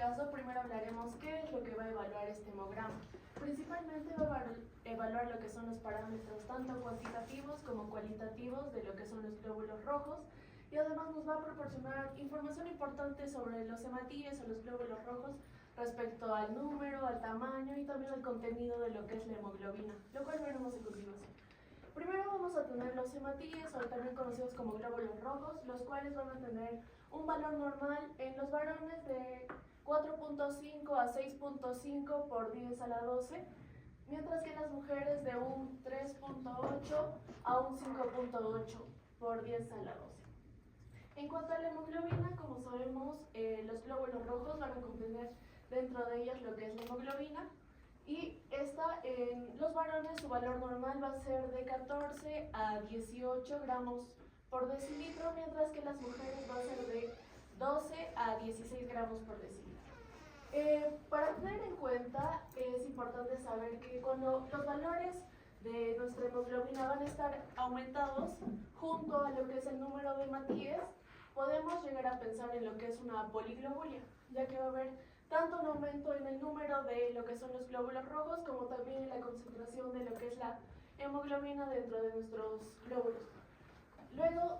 caso, primero hablaremos qué es lo que va a evaluar este hemograma. Principalmente va a evaluar lo que son los parámetros tanto cuantitativos como cualitativos de lo que son los glóbulos rojos, y además nos va a proporcionar información importante sobre los hematíes o los glóbulos rojos respecto al número, al tamaño y también al contenido de lo que es la hemoglobina, lo cual veremos a continuación. Primero vamos a tener los hematíes, o también conocidos como glóbulos rojos, los cuales van a tener un valor normal en los varones de 4.5 a 6.5 por 10 a la 12, mientras que en las mujeres de un 3.8 a un 5.8 por 10 a la 12. En cuanto a la hemoglobina, como sabemos, los glóbulos rojos van a contener dentro de ellas lo que es la hemoglobina, y esta en los varones su valor normal va a ser de 14 a 18 gramos por decilitro, mientras que en las mujeres va a ser de 12 a 16 gramos por decilitro. Para tener en cuenta, es importante saber que cuando los valores de nuestra hemoglobina van a estar aumentados junto a lo que es el número de hematíes, podemos llegar a pensar en lo que es una poliglobulia, ya que va a haber tanto un aumento en el número de lo que son los glóbulos rojos como también en la concentración de lo que es la hemoglobina dentro de nuestros glóbulos. Luego,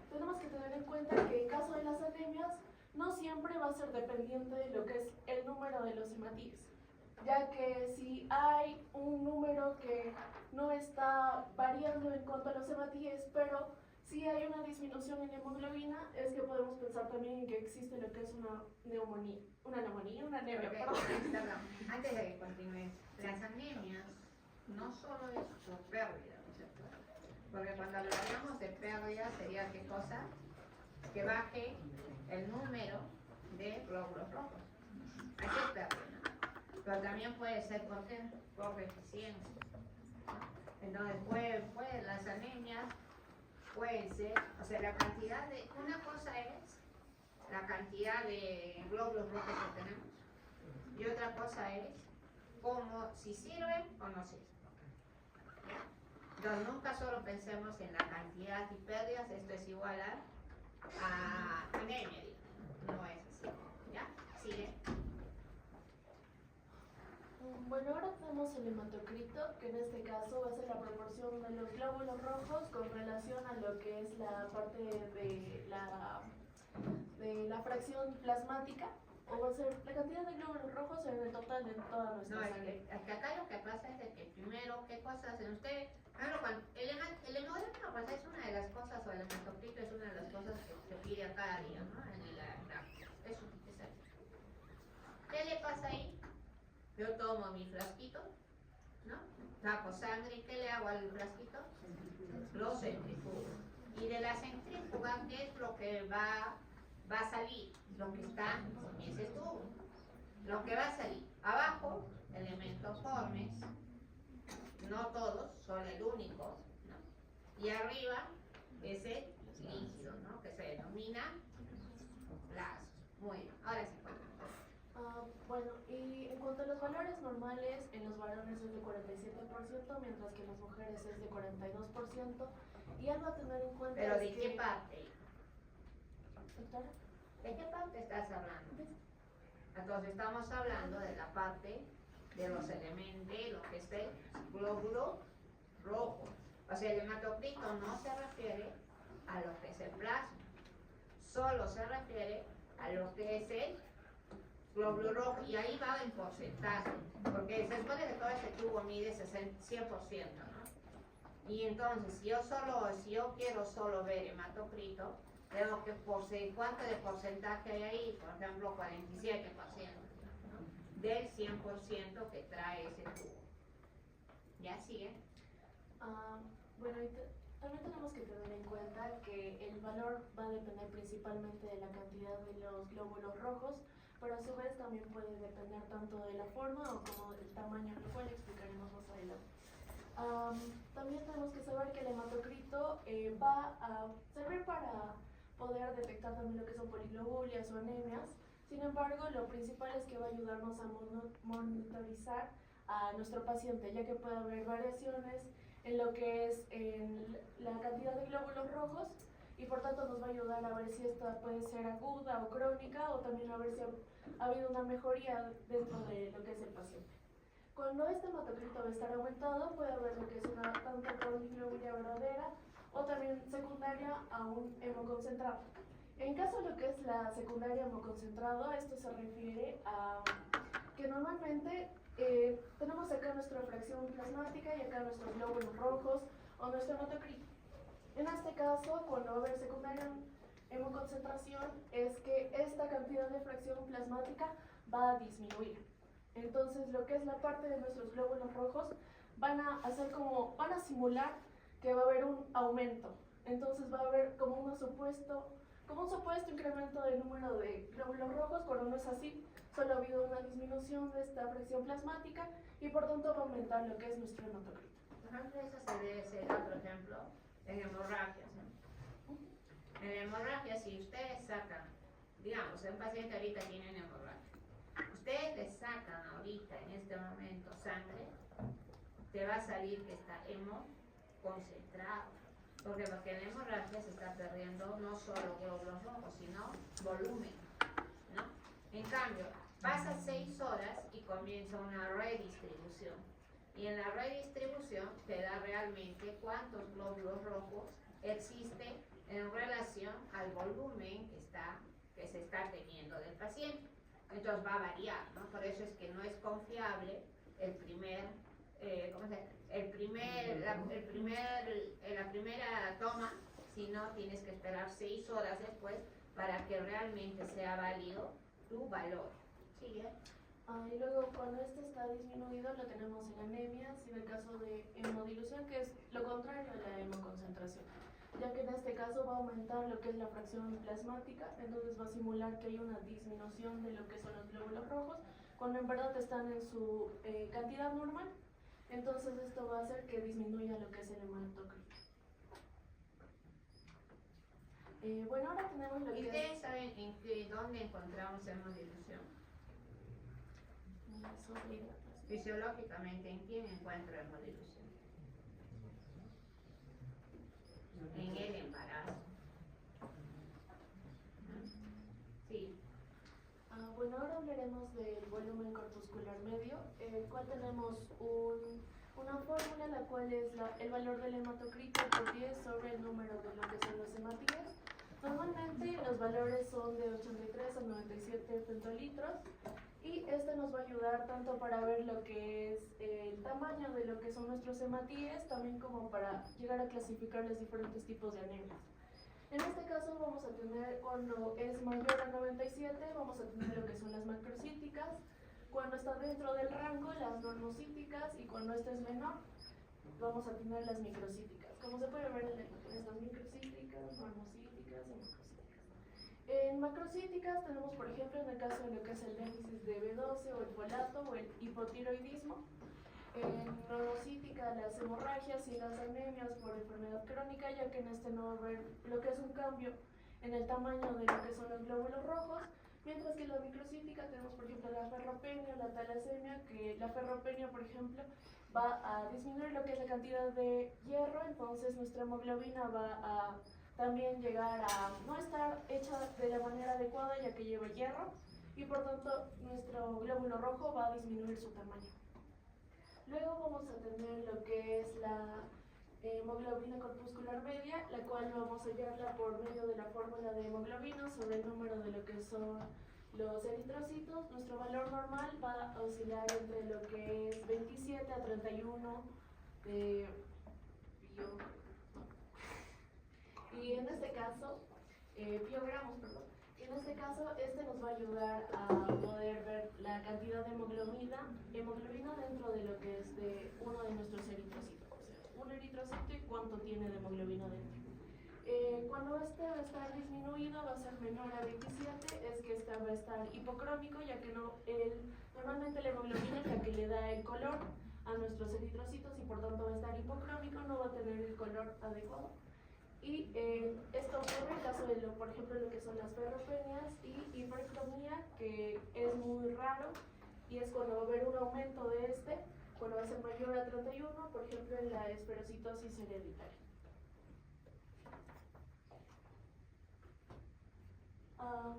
tenemos que tener en cuenta que en caso de las anemias no siempre va a ser dependiente de lo que es el número de los hematíes, ya que si hay un número que no está variando en cuanto a los hematíes, pero si hay una disminución en la hemoglobina, es que podemos pensar también en que existe lo que es una anemia, perdón. Antes de que continúes, las anemias no solo es por pérdida, ¿no es cierto? Porque cuando hablamos de pérdida sería qué cosa, que baje el número de glóbulos rojos. Así es pérdida, ¿no? Pero también puede ser por deficiencia. Entonces las anemias pueden ser, o sea, la cantidad de, una cosa es la cantidad de glóbulos rojos que tenemos, y otra cosa es como si sirven o no sirven. Entonces nunca solo pensemos en la cantidad y pérdidas, esto es igual a anemia, no es así. ¿Ya? Sigue. Bueno, ahora tenemos el hematocrito, que en este caso va a ser la proporción de los glóbulos rojos con relación a lo que es la parte de la fracción plasmática, o va a ser la cantidad de glóbulos rojos en el total de toda nuestra sangre. Es que acá lo que pasa es de que primero, ¿qué cosas hacen ustedes? El hemograma es una de las cosas, o el hematocrito es una de las cosas que se pide a cada día, ¿no? Eso. ¿Qué le pasa ahí? Yo tomo mi frasquito, ¿no? Saco sangre, ¿y qué le hago al frasquito? Lo centrifugo. Y de la centrífuga, ¿qué es lo que va a salir? Lo que está en ese tubo. Lo que va a salir abajo, elementos formes, no todos, son el único, ¿no? Y arriba, ese líquido, ¿no? Que se denomina plasma. Muy bien, ahora sí. Bueno, y en cuanto a los valores normales, en los varones es de 47%, mientras que en las mujeres es de 42%. Y algo a tener en cuenta. ¿Pero es de qué parte? ¿Doctora? ¿De qué parte estás hablando? Entonces estamos hablando de la parte de los elementos, lo que es el glóbulo rojo. O sea, el hematocrito no se refiere a lo que es el plasma, solo se refiere a lo que es el glóbulo rojo, y ahí va en porcentaje, porque se supone que todo este tubo mide 100%, ¿no? Y entonces, si yo quiero solo ver hematocrito, tengo que ¿cuánto de porcentaje hay ahí? Por ejemplo, 47%, ¿no? Del 100% que trae ese tubo. ¿Ya sigue? Bueno, también tenemos que tener en cuenta que el valor va a depender principalmente de la cantidad de los glóbulos rojos, pero a su vez también puede depender tanto de la forma o como del tamaño, lo cual explicaremos más adelante. También tenemos que saber que el hematocrito va a servir para poder detectar también lo que son poliglobulias o anemias. Sin embargo, lo principal es que va a ayudarnos a monitorizar a nuestro paciente, ya que puede haber variaciones en lo que es en la cantidad de glóbulos rojos, y por tanto nos va a ayudar a ver si esta puede ser aguda o crónica o también a ver si ha habido una mejoría dentro de lo que es el paciente. Cuando este hematocrito va a estar aumentado, puede haber lo que es una tanta proteinuria verdadera o también secundaria a un hemoconcentrado. En caso de lo que es la secundaria hemoconcentrado, esto se refiere a que normalmente tenemos acá nuestra fracción plasmática y acá nuestros glóbulos rojos o nuestro hematocrito. En este caso, cuando va a haber secundaria hemoconcentración, es que esta cantidad de fracción plasmática va a disminuir. Entonces, lo que es la parte de nuestros glóbulos rojos van a simular que va a haber un aumento. Entonces, va a haber como un supuesto incremento del número de glóbulos rojos, cuando no es así, solo ha habido una disminución de esta fracción plasmática y por tanto va a aumentar lo que es nuestro hematocrito. Por ejemplo, eso se da, por ejemplo, en hemorragias. En hemorragias, si ustedes sacan, digamos, un paciente ahorita tiene una hemorragia, ustedes le sacan ahorita, en este momento, sangre, te va a salir que está hemo concentrado. Porque en la hemorragia se está perdiendo no solo glóbulos rojos, sino volumen, ¿no? En cambio, pasa 6 horas y comienza una redistribución. Y en la redistribución te da realmente cuántos glóbulos rojos existen en relación al volumen que se está teniendo del paciente. Entonces va a variar, ¿no? Por eso es que no es confiable la primera toma, sino tienes que esperar 6 horas después para que realmente sea válido tu valor. ¿Sigue? Y luego cuando este está disminuido lo tenemos en anemia, si en el caso de hemodilución, que es lo contrario a la hemoconcentración, ya que en este caso va a aumentar lo que es la fracción plasmática, entonces va a simular que hay una disminución de lo que son los glóbulos rojos, cuando en verdad están en su cantidad normal. Entonces esto va a hacer que disminuya lo que es el hematocrito. Bueno, ahora tenemos lo que ¿Y ustedes saben dónde encontramos hemodilución? Fisiológicamente, ¿en quién encuentro hemodilución? En el embarazo. Sí. Bueno, ahora hablaremos del volumen corpuscular medio, el cual tenemos una fórmula, la cual es el valor del hematocrito por 10 sobre el número de lo que son los hematíes. Normalmente los valores son de 83 a 97 femtolitros y esto nos va a ayudar tanto para ver lo que es el tamaño de lo que son nuestros hematíes, también como para llegar a clasificar los diferentes tipos de anemias. En este caso vamos a tener, cuando es mayor a 97, vamos a tener lo que son las macrocíticas, cuando está dentro del rango, las normocíticas, y cuando este es menor, vamos a tener las microcíticas. Como se puede ver en la imagen, estas microcíticas, normocíticas y macrocíticas. En macrocíticas tenemos, por ejemplo, en el caso de lo que es el déficit de B12 o el folato o el hipotiroidismo. En normocítica, las hemorragias y las anemias por enfermedad crónica, ya que en este no va a haber lo que es un cambio en el tamaño de lo que son los glóbulos rojos, mientras que en la microcítica tenemos, por ejemplo, la ferropenia, la talasemia, que la ferropenia, por ejemplo, va a disminuir lo que es la cantidad de hierro, entonces nuestra hemoglobina va a también llegar a no estar hecha de la manera adecuada, ya que lleva hierro, y por tanto nuestro glóbulo rojo va a disminuir su tamaño. Luego vamos a tener lo que es la hemoglobina corpuscular media, la cual vamos a hallarla por medio de la fórmula de hemoglobina sobre el número de lo que son los eritrocitos. Nuestro valor normal va a oscilar entre lo que es 27 a 31 y en este caso, biogramos, perdón. En este caso, este nos va a ayudar a poder ver la cantidad de hemoglobina dentro de lo que es de uno de nuestros eritrocitos. O sea, un eritrocito y cuánto tiene de hemoglobina dentro. Cuando este va a estar disminuido, va a ser menor a 27, es que este va a estar hipocrómico, ya que normalmente la hemoglobina es la que le da el color a nuestros eritrocitos y por tanto va a estar hipocrómico, no va a tener el color adecuado. Y esto ocurre en caso de, por ejemplo, lo que son las ferropenias y hipercromía, que es muy raro, y es cuando va a haber un aumento de cuando va a ser mayor a 31, por ejemplo, en la esferocitosis hereditaria.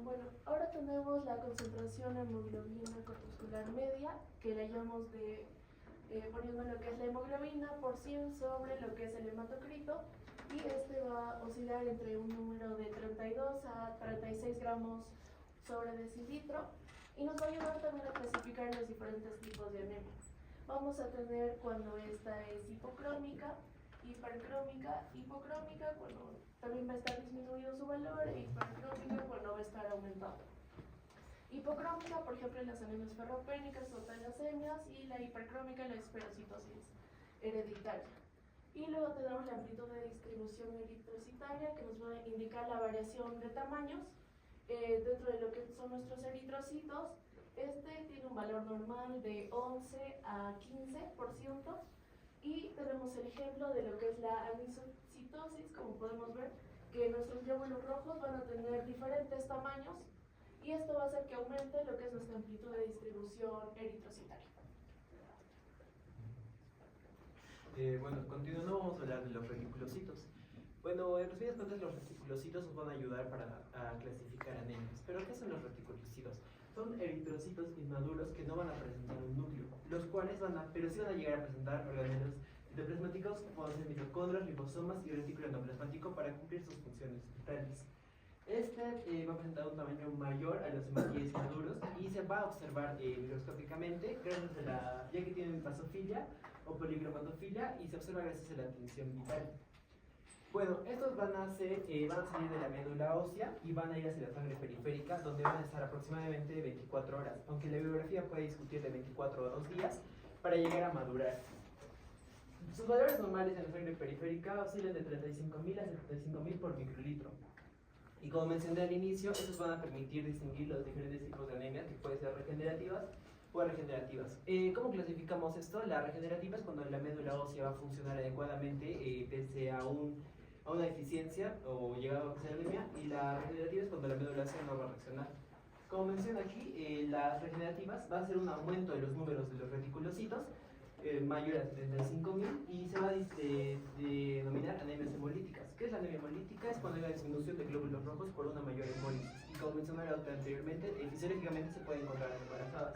Bueno, ahora tenemos la concentración en hemoglobina corpuscular media, que la llamamos poniendo lo que es la hemoglobina por 100 sobre lo que es el hematocrito, y este va a oscilar entre un número de 32 a 36 gramos sobre decilitro, y nos va a ayudar también a clasificar los diferentes tipos de anemia. Vamos a tener cuando esta es hipocrómica, hipercrómica, hipocrómica cuando también va a estar disminuido su valor, e hipercrómica cuando va a estar aumentado. Hipocrómica, por ejemplo, en las anemias ferropénicas o talasemias, y la hipercrómica en la esferocitosis hereditaria. Y luego tenemos la amplitud de distribución eritrocitaria, que nos va a indicar la variación de tamaños dentro de lo que son nuestros eritrocitos. Este tiene un valor normal de 11 a 15%, y tenemos el ejemplo de lo que es la anisocitosis, como podemos ver, que nuestros glóbulos rojos van a tener diferentes tamaños, y esto va a hacer que aumente lo que es nuestra amplitud de distribución eritrocitaria. Bueno, continuando, vamos a hablar de los reticulocitos. Bueno, en resumidas cuentas, los reticulocitos nos van a ayudar a clasificar anemias. ¿Pero qué son los reticulocitos? Son eritrocitos inmaduros que no van a presentar un núcleo, los cuales pero sí van a llegar a presentar organelos citoplasmáticos, como ser mitocondrias, liposomas y retículo endoplasmático, para cumplir sus funciones vitales. Este va a presentar un tamaño mayor a los hematíes maduros y se va a observar microscópicamente gracias a ya que tienen basofilia o policromatofilia, y se observa gracias a la tensión vital. Bueno, estos van a salir de la médula ósea y van a ir hacia la sangre periférica, donde van a estar aproximadamente 24 horas, aunque la bibliografía puede discutir de 24 a 2 días para llegar a madurar. Sus valores normales en la sangre periférica oscilan de 35.000 a 75.000 por microlitro. Y como mencioné al inicio, estos van a permitir distinguir los diferentes tipos de anemia, que pueden ser regenerativas o regenerativas. ¿Cómo clasificamos esto? La regenerativa es cuando la médula ósea va a funcionar adecuadamente pese a una deficiencia o llegado a ser anemia, y la regenerativa es cuando la médula ósea no va a reaccionar. Como menciona aquí, las regenerativas va a ser un aumento de los números de los reticulocitos mayor a 75.000, y se va a denominar anemias hemolíticas. ¿Qué es la anemia hemolítica? Es cuando hay una disminución de glóbulos rojos por una mayor hemólisis, y como mencioné anteriormente, fisiológicamente se puede encontrar en embarazadas.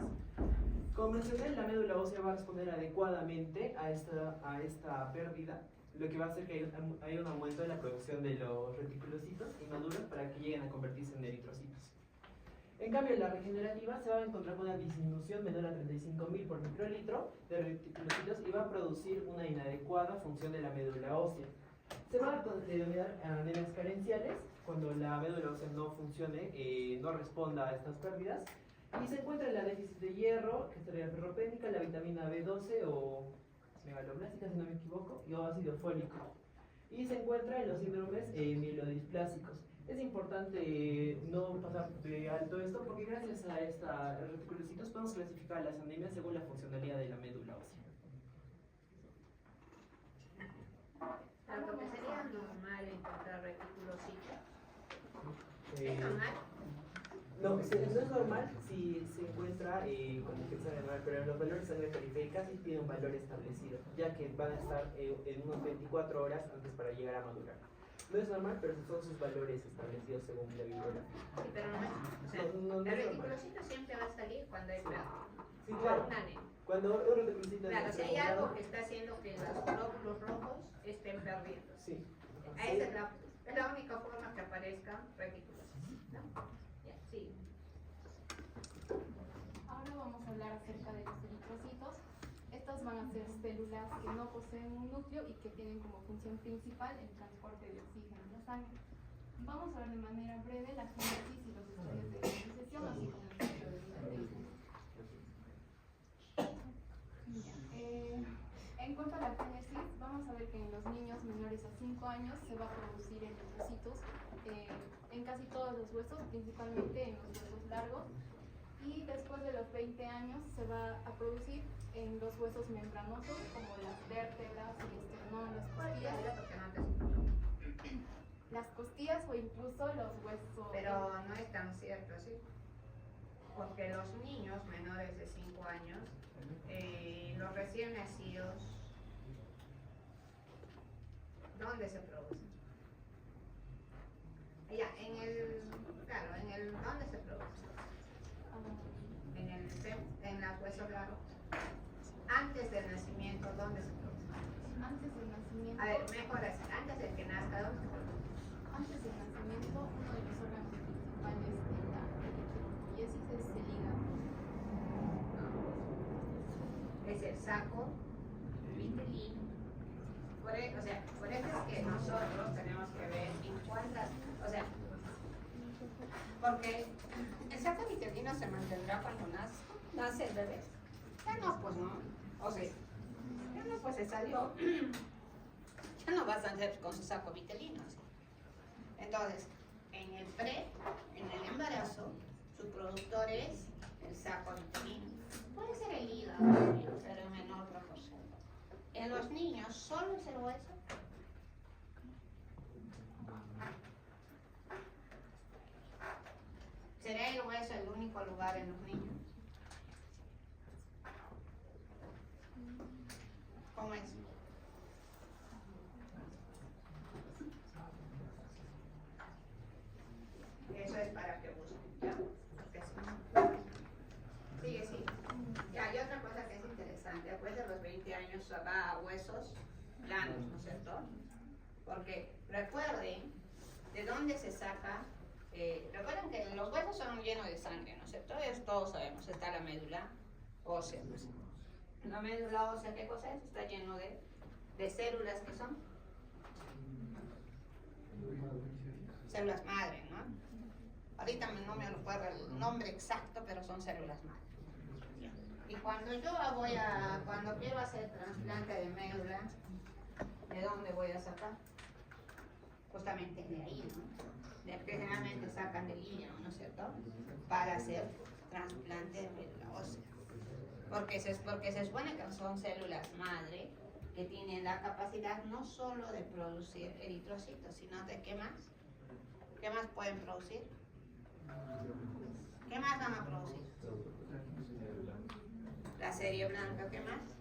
Como mencioné, la médula ósea va a responder adecuadamente a esta pérdida, lo que va a hacer que haya un aumento de la producción de los reticulocitos inmaduros para que lleguen a convertirse en eritrocitos. En cambio, la regenerativa se va a encontrar con una disminución menor a 35.000 por microlitro de reticulocitos, y va a producir una inadecuada función de la médula ósea. Se van a denominar anemias carenciales cuando la médula ósea no funcione, no responda a estas pérdidas, y se encuentra en la déficit de hierro, que sería la ferropénica, la vitamina B12 o megaloblástica, si no me equivoco, y ácido fólico. Y se encuentra en los síndromes mielodisplásicos. Es importante no pasar de alto esto, porque gracias a estos reticulocitos podemos clasificar las anemias según la funcionalidad de la médula ósea. Lo que sería normal encontrar reticulocitos. ¿Es normal? No es normal si se encuentra como que sangre normal, pero los valores de sangre periférica sí tienen un valor establecido, ya que van a estar en unos 24 horas antes para llegar a madurar. No es normal, pero son sus valores establecidos según la bibliografía. Sí, pero no es, o sea, no el es reticulocito siempre va a salir cuando hay pérdida. Sí, claro. Una anemia. Cuando un reticulocito Claro, si hay algo que está haciendo que los glóbulos rojos estén perdiendo. Sí. Esa es la única forma que aparezcan reticulocitos, ¿no? Ya, sí. Ahora vamos a hablar acerca de los eritrocitos. Estas van a ser células que no poseen un núcleo y que tienen como función principal el transporte de oxígeno en la sangre. Vamos a ver de manera breve la génesis y los estudios de diferenciación, así como el ciclo de vida de ellos. En cuanto a la génesis, vamos a ver que en los niños menores a 5 años se va a producir eritrocitos en casi todos los huesos, principalmente en los huesos largos, y después de los 20 años se va a producir en los huesos membranosos, como las vértebras, el esternón, las costillas o incluso los huesos. Pero no es tan cierto, ¿sí? Porque los niños menores de 5 años, los recién nacidos, ¿dónde se producen? Ya, claro, en el en los huesos largos? Antes del nacimiento, ¿dónde se produce? Antes del nacimiento, A ver, mejor así, antes de que nazca, ¿dónde se produce? antes del nacimiento, uno de los órganos principales de la eritropoiesis es el hígado. Es el saco vitelino. O sea, por eso es que nosotros tenemos que ver en cuántas, o sea, porque el saco vitelino se mantendrá cuando nace el bebé. Ya no, pues no. O sea, ya no, pues se salió. Ya no vas a nacer con su saco vitelino. ¿Sí? Entonces, en el embarazo, su productor es el saco vitelino. Puede ser el hígado, pero en menor proporción. En los niños, ¿solo es el hueso? ¿Será el hueso el único lugar en los niños? ¿Cómo es? Eso es para que busquen, ¿ya? Porque sí. Sigue. Ya, y otra cosa que es interesante, después de los 20 años va a huesos planos, ¿no es cierto? Porque recuerden de dónde se saca, recuerden que los huesos son llenos de sangre, ¿no es cierto? Eso todos sabemos, está la médula ósea, ¿no es cierto? La médula ósea, ¿qué cosa es? Está lleno de células que son células madre, ¿no? Ahorita no me recuerdo el nombre exacto, pero son células madre. Y cuando cuando quiero hacer trasplante de médula, ¿de dónde voy a sacar? Justamente de ahí, ¿no? Que generalmente sacan del hígado, ¿no es cierto? Para hacer trasplante de médula ósea. Porque se supone que son células madre que tienen la capacidad no solo de producir eritrocitos, sino de ¿qué más? ¿Qué más pueden producir? ¿Qué más van a producir? La serie blanca, ¿qué más?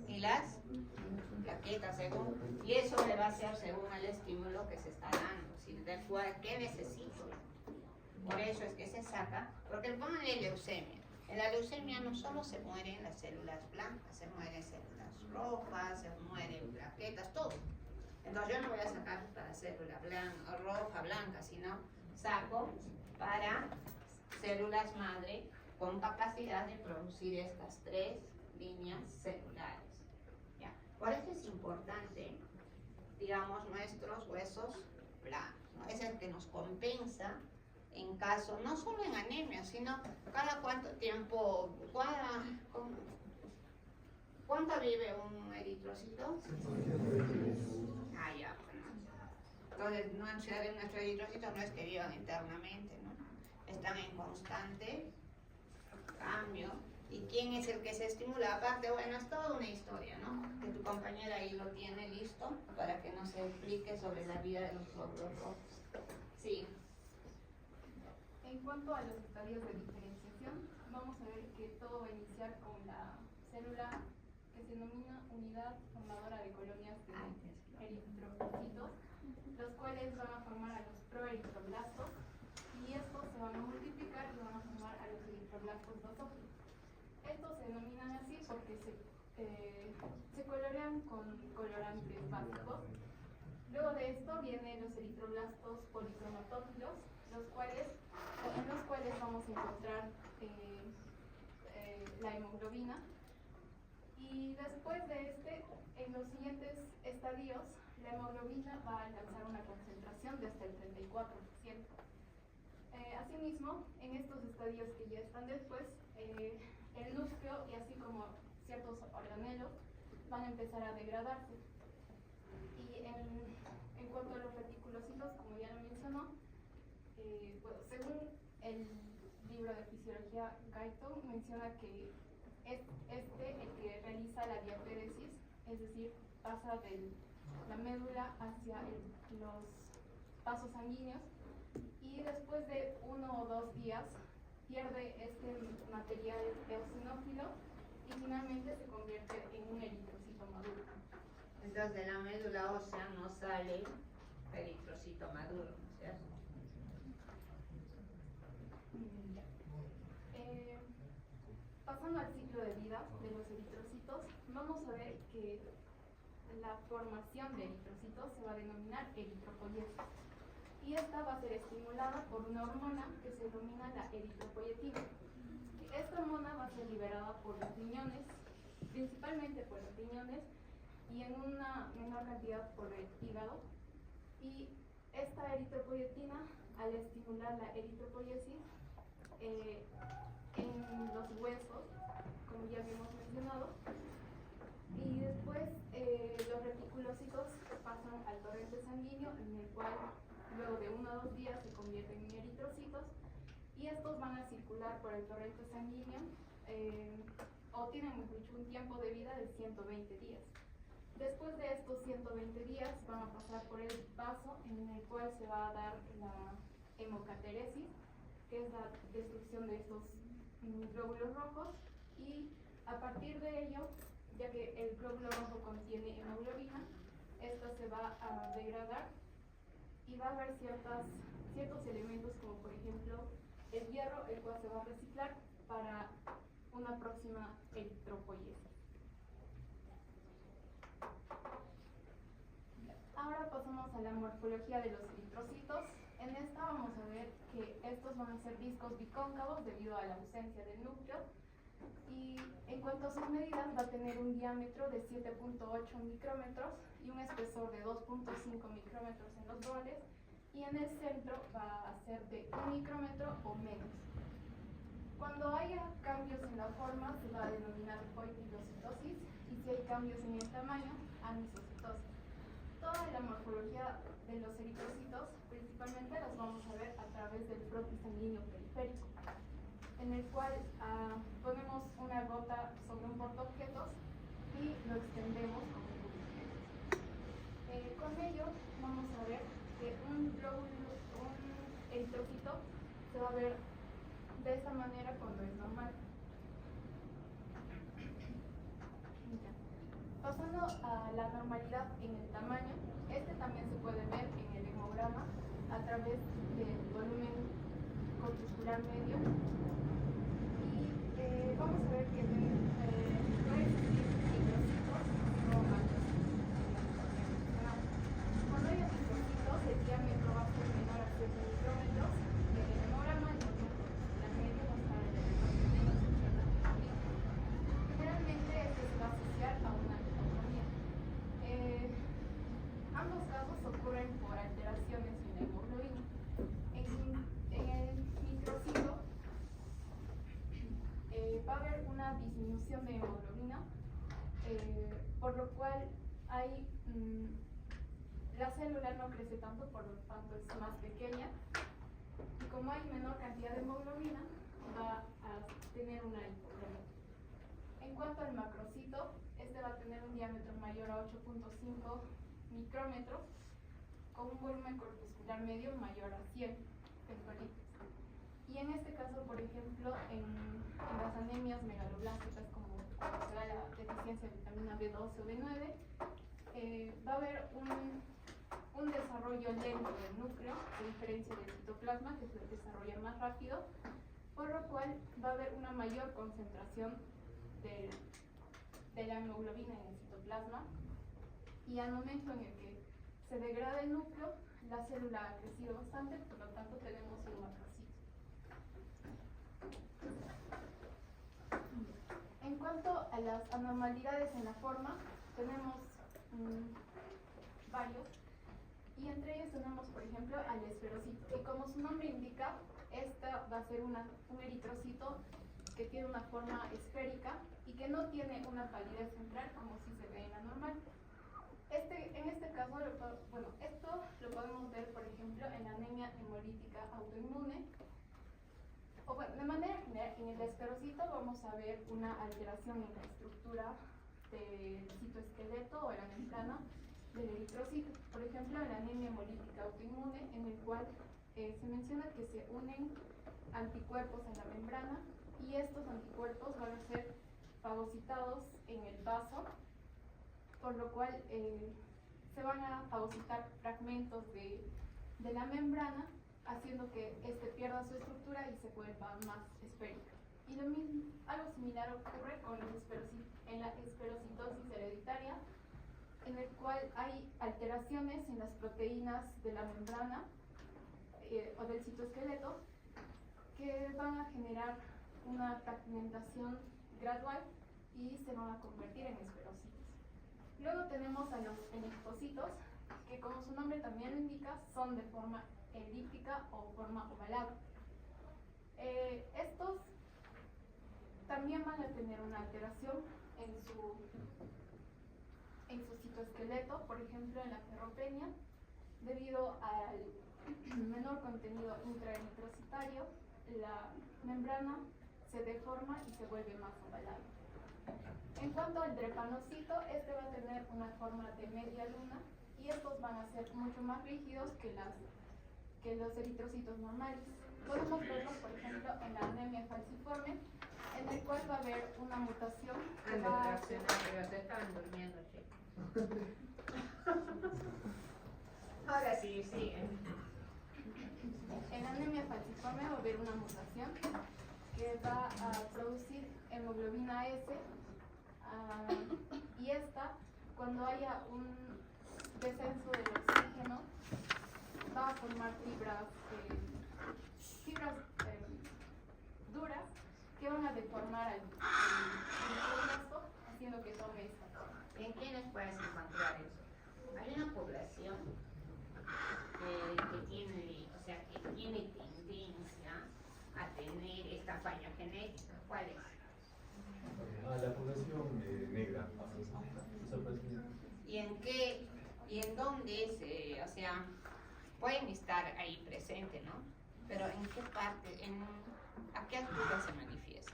Y las plaquetas, según. Y eso le va a hacer según el estímulo que se está dando. Si ¿qué necesito? Por eso es que se saca, porque pónganle leucemia. En la leucemia no solo se mueren las células blancas, se mueren células rojas, se mueren plaquetas, todo. Entonces yo no voy a sacar para célula blanca, roja, blanca, sino saco para células madre con capacidad de producir estas 3 líneas celulares. ¿Ya? Por eso es importante, digamos, nuestros huesos blancos, ¿no? Es el que nos compensa en caso, no solo en anemia, sino cada cuánto tiempo, ¿cuánto vive un eritrocito? Ah, ya, bueno. Entonces, nuestros eritrocitos no es que vivan internamente, ¿no? Están en constante cambio. ¿Y quién es el que se estimula? Aparte, bueno, es toda una historia, ¿no? Que tu compañera ahí lo tiene listo para que nos explique sobre la vida de los glóbulos rojos. Sí. En cuanto a los estadios de diferenciación, vamos a ver que todo va a iniciar con la célula que se denomina unidad formadora de colonias de eritrocitos, los cuales van a formar a los proeritroblastos y estos se van a multiplicar y van a formar a los eritroblastos basófilos. Estos se denominan así porque se colorean con colorantes básicos. Luego de esto vienen los eritroblastos policromatófilos, en los cuales vamos a encontrar la hemoglobina. Y después de en los siguientes estadios, la hemoglobina va a alcanzar una concentración de hasta el 34%. Asimismo, en estos estadios que ya están después, el núcleo y así como ciertos organelos van a empezar a degradarse. Y en cuanto a los reticulocitos, como ya lo mencionó, bueno, según el libro de fisiología Guyton, menciona que es el que realiza la diapéresis, es decir, pasa de la médula hacia los vasos sanguíneos y después de 1 o 2 días pierde este material eosinófilo y finalmente se convierte en un eritrocito maduro. Entonces de la médula ósea no sale eritrocito maduro, ¿no es cierto? pasando al ciclo de vida de los eritrocitos, vamos a ver que la formación de eritrocitos se va a denominar eritropoiesis. Y esta va a ser estimulada por una hormona que se denomina la eritropoietina. Esta hormona va a ser liberada por los riñones, principalmente por los riñones, y en una menor cantidad por el hígado. Y esta eritropoietina, al estimular la eritropoiesis en los huesos, como ya habíamos mencionado, y después los reticulocitos pasan al torrente sanguíneo, en el cual luego de 1 a 2 días se convierten en eritrocitos, y estos van a circular por el torrente sanguíneo o tienen un tiempo de vida de 120 días. Después de estos 120 días van a pasar por el vaso, en el cual se va a dar la hemocateresis, que es la destrucción de estos glóbulos rojos, y a partir de ello, ya que el glóbulo rojo contiene hemoglobina, esta se va a degradar y va a haber ciertos elementos, como por ejemplo el hierro, el cual se va a reciclar para una próxima eritropoiesis. Ahora pasamos a la morfología de los eritrocitos. En esta vamos a ver que estos van a ser discos bicóncavos debido a la ausencia del núcleo, y en cuanto a sus medidas va a tener un diámetro de 7.8 micrómetros y un espesor de 2.5 micrómetros en los bordes, y en el centro va a ser de 1 micrómetro o menos. Cuando haya cambios en la forma se va a denominar oikilocitosis, y si hay cambios en el tamaño, anisocitosis. Toda la morfología de los eritrocitos principalmente las vamos a ver a través del frotis sanguíneo periférico, en el cual ponemos una gota sobre un portaobjetos y lo extendemos como un con ello vamos a ver que un eritrocito se va a ver de esta manera cuando es normal. Pasando a la normalidad en el tamaño, este también se puede ver en el hemograma a través del volumen corpuscular medio, y vamos a ver que no existen microcitos o macrocitos. Cuando hay microcitos, el diámetro va a ser menor a 7 micrómetros, y el hemograma, el volumen corpuscular medio, va a estar de menos de 80 micrómetros. Generalmente este se va a asociar a una hipotonía. Ambos casos ocurren por alteraciones en la hemoglobina. En el microcito va a haber una disminución de hemoglobina, por lo cual la célula no crece tanto, por lo tanto es más pequeña, y como hay menor cantidad de hemoglobina, va a tener una hipoglobina. En cuanto al macrocito, este va a tener un diámetro mayor a 8.5 micrómetros, con un volumen corpuscular medio mayor a 100 hectolitros. Y en este caso, por ejemplo, en las anemias megaloblásticas, como se da la deficiencia de vitamina B12 o B9, va a haber un desarrollo lento del núcleo, a diferencia del citoplasma, que se desarrolla más rápido, por lo cual va a haber una mayor concentración de la hemoglobina en el citoplasma, y al momento en el que se degrada el núcleo, la célula ha crecido bastante, por lo tanto tenemos un macrocito. En cuanto a las anormalidades en la forma, tenemos varios, y entre ellos tenemos, por ejemplo, al esferocito, y como su nombre indica, esta va a ser un eritrocito que tiene una forma esférica y que no tiene una palidez central como si se ve en la normal. En este caso, esto lo podemos ver, por ejemplo, en la anemia hemolítica autoinmune. O bueno, de manera general, en el esferocito vamos a ver una alteración en la estructura del citoesqueleto o la membrana del eritrocito. Por ejemplo, en la anemia hemolítica autoinmune, en el cual se menciona que se unen anticuerpos en la membrana, y estos anticuerpos van a ser fagocitados en el vaso, por lo cual se van a fagocitar fragmentos de la membrana, haciendo que este pierda su estructura y se vuelva más esférica. Y lo mismo, algo similar ocurre con en la esferocitosis hereditaria, en el cual hay alteraciones en las proteínas de la membrana o del citoesqueleto que van a generar una fragmentación gradual y se van a convertir en esferocitos. Luego tenemos a los eritrocitos, que como su nombre también lo indica, son de forma elíptica o forma ovalada. Estos también van a tener una alteración en su citoesqueleto, por ejemplo en la ferropenia, debido al menor contenido intraeritrocitario, la membrana se deforma y se vuelve más ovalada. En cuanto al drepanocito, este va a tener una forma de media luna y estos van a ser mucho más rígidos que los eritrocitos normales. Podemos verlos, por ejemplo, en la anemia falciforme, en el cual va a haber una mutación que va a hacer... Pero se estaban durmiendo, chicos. Ahora sí, siguen. En la anemia falciforme va a haber una mutación que va a producir hemoglobina S y esta, cuando haya un descenso del oxígeno, va a formar fibras duras que van a deformar al brazo, haciendo que tome esta forma. ¿En quiénes puedes encontrar eso? Hay una población que tiene tendencia a tener esta falla genética. ¿Cuál es? La población negra. ¿Y en dónde pueden estar ahí presentes, ¿no? Pero ¿en qué parte, a qué altura se manifiesta?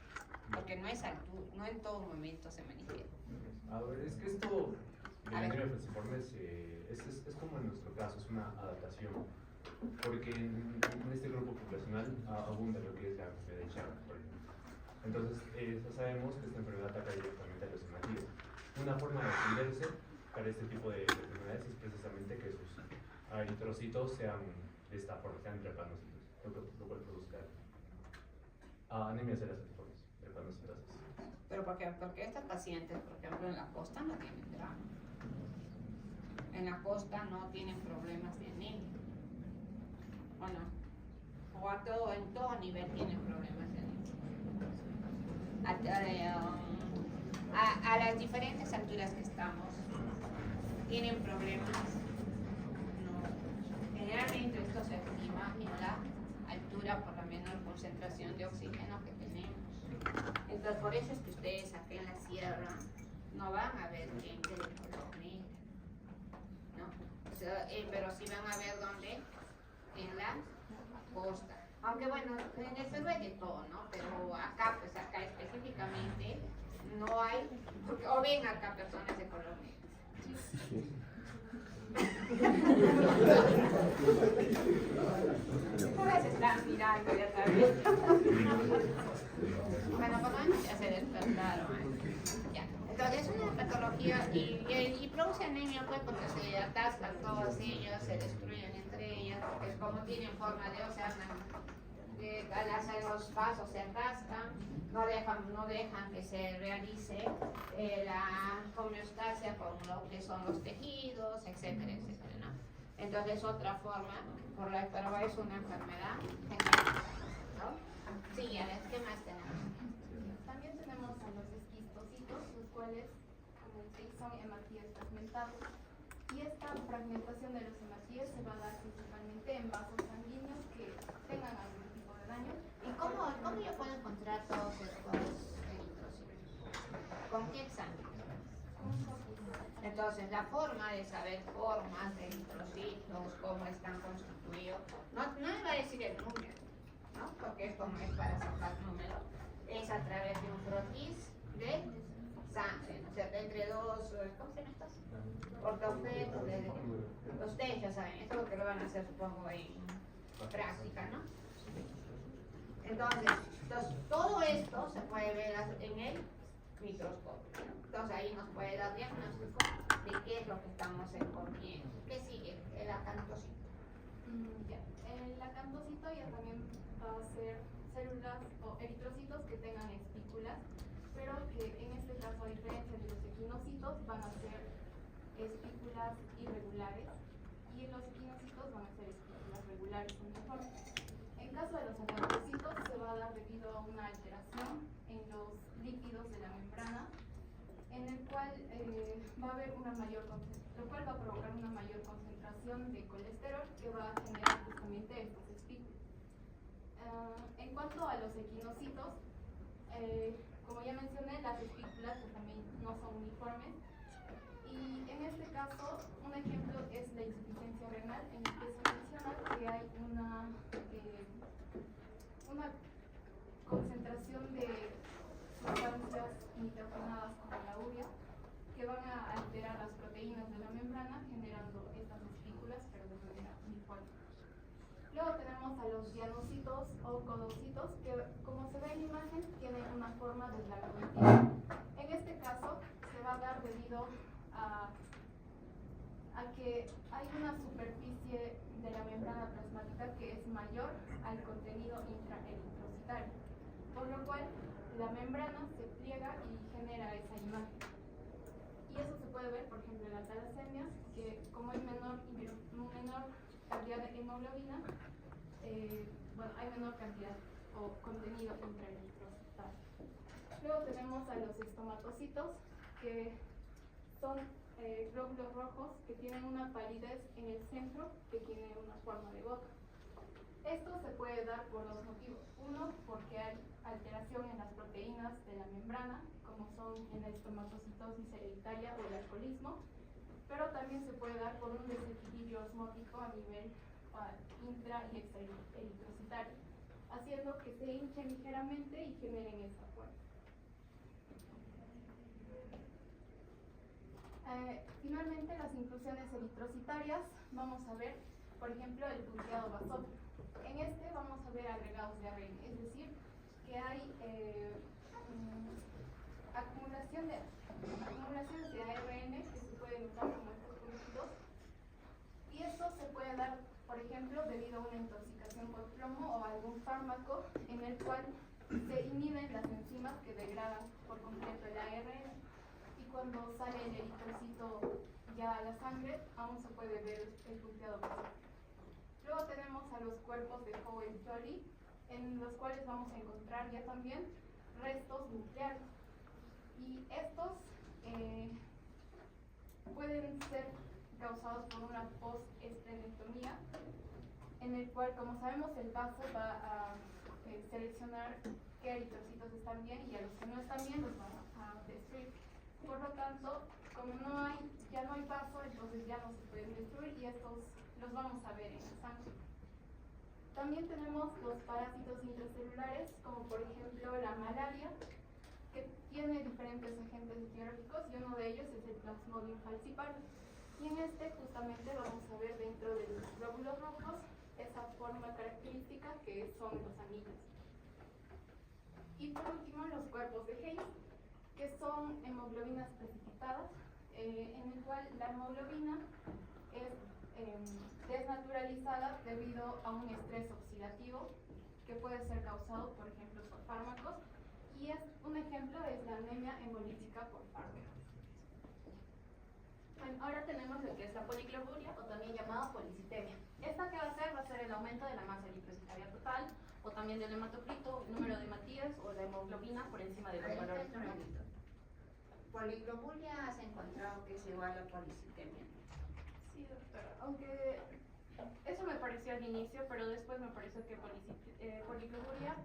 Porque no en todo momento se manifiesta. A ver, es que esto de la anemia falciforme es como en nuestro caso, es una adaptación. Porque en este grupo poblacional abunda lo que es la enfermedad de Chagas, por ejemplo. Entonces, ya sabemos que esta enfermedad ataca directamente a los hematíos. Una forma de defenderse para este tipo de enfermedades es precisamente que sus eritrocitos sean de esta forma, sean drepanocitos, lo cual produzca anemias de las falciformes, drepanocitosis. Pero porque estas pacientes, por ejemplo, en la costa no tienen drama. En la costa no tienen problemas de anemia. Bueno, en todo nivel tienen problemas de anemia. A las diferentes alturas que estamos, tienen problemas. No. Generalmente esto se activa en la altura por la menor concentración de oxígeno que tenemos. Entonces, por eso es que ustedes acá en la sierra no van a ver gente de color negro, ¿no? Pero sí van a ver dónde, en la costa. Aunque bueno, en el Perú hay de todo, ¿no? Pero acá específicamente no hay, o ven acá personas de color negro. Todas están mirando, ya saben. Bueno, por lo menos ya se despertaron. Ya. Entonces es una patología y produce anemia, pues, porque se atascan todas ellas, se destruyen entre ellas, porque como tienen forma de al hacer los vasos se atascan, no dejan que se realice la homeostasia con lo que son los tejidos, etcétera, etcétera, ¿no? Entonces otra forma, pero es una enfermedad genética, ¿no? Sí, a ver, ¿qué más tenemos? También tenemos a los esquistocitos, los cuales, como dice, son hematíes fragmentados. Y esta fragmentación de los hematíes se va a dar principalmente en vasos sanguíneos que tengan algún tipo de daño. ¿Y cómo yo puedo encontrar todos estos eritrocitos? ¿Con qué examen? Entonces, la forma de saber formas de eritrocitos, cómo están constituidos, no me va a decir el número, ¿no? Porque esto no es para sacar números, es a través de un frotis de sangre, ¿no? O sea, entre dos, ¿cómo se llama estos? Ortofetos, ustedes ya saben, esto es lo que lo van a hacer, supongo, en práctica, ¿no? Entonces, todo esto se puede ver en el microscopio, ¿no? Entonces ahí nos puede dar diagnóstico de qué es lo que estamos escondiendo. ¿Qué sigue? El acantocito. Ya. El acantocito ya también va a ser células o eritrocitos que tengan espículas, pero que en este caso, a diferencia de los equinocitos, van a ser espículas irregulares y los equinocitos van a ser espículas regulares uniformes. En caso de los anaerocitos se va a dar debido a una alteración en los lípidos de la membrana, en el cual va a haber una mayor concentración, lo cual va a provocar una mayor concentración de colesterol que va a generar justamente estos espículas. En cuanto a los equinocitos, como ya mencioné, las espículas pues, también no son uniformes. Y en este caso, un ejemplo es la insuficiencia renal, en el que se menciona que hay una concentración de sustancias nitrogenadas como la urea que van a alterar las proteínas de la membrana, generando estas espículas, pero de manera uniforme. Luego tenemos a los dianocitos o codocitos, que como se ve en la imagen, tienen una forma de blanco. En este caso, se va a dar debido a que hay una superficie de la membrana plasmática que es mayor al contenido intraeritrocitario, por lo cual la membrana se pliega y genera esa imagen. Y eso se puede ver, por ejemplo, en la talasemia, que como hay menor cantidad de hemoglobina, hay menor cantidad o contenido intraeritrocitario. Luego tenemos a los estomatocitos, que son glóbulos rojos que tienen una palidez en el centro que tiene una forma de gota. Esto se puede dar por dos motivos. Uno, porque hay alteración en las proteínas de la membrana, como son en la estomatocitosis hereditaria o el alcoholismo, pero también se puede dar por un desequilibrio osmótico a nivel intra y extraeritrocitario, haciendo que se hinchen ligeramente y generen esta forma. Finalmente, las inclusiones eritrocitarias, vamos a ver, por ejemplo, el punteado basófilo. En este vamos a ver agregados de ARN, es decir, que hay acumulaciones de ARN que se pueden notar como estos puntitos, y esto se puede dar, por ejemplo, debido a una intoxicación por plomo o algún fármaco en el cual se inhiben las enzimas que degradan por completo el ARN. Cuando sale el eritrocito ya a la sangre, aún se puede ver el punteado basófilo. Luego tenemos a los cuerpos de Cohen-Jolly, en los cuales vamos a encontrar ya también restos nucleares. Y estos pueden ser causados por una post-esplenectomía, en el cual, como sabemos, el vaso va a seleccionar qué eritrocitos están bien y a los que no están bien los va a destruir. Por lo tanto, como ya no hay vaso, entonces ya no se pueden destruir y estos los vamos a ver en la sangre. También tenemos los parásitos intracelulares, como por ejemplo la malaria, que tiene diferentes agentes etiológicos y uno de ellos es el Plasmodium falciparum. Y en este justamente vamos a ver dentro de los glóbulos rojos esa forma característica que son los anillos. Y por último, los cuerpos de Higgs, que son hemoglobinas precipitadas, en el cual la hemoglobina es desnaturalizada debido a un estrés oxidativo que puede ser causado, por ejemplo, por fármacos, y un ejemplo es la anemia hemolítica por fármacos. Bueno, ahora tenemos lo que es la poligloburia, o también llamada policitemia. ¿Esta qué va a hacer? Va a ser el aumento de la masa eritrocitaria total, o también del hematocrito, el número de hematíes o la hemoglobina por encima de los valores. Poliglobulia has encontrado que es igual a policitemia. Sí, doctora, aunque eso me pareció al inicio, pero después me pareció que poligloburia,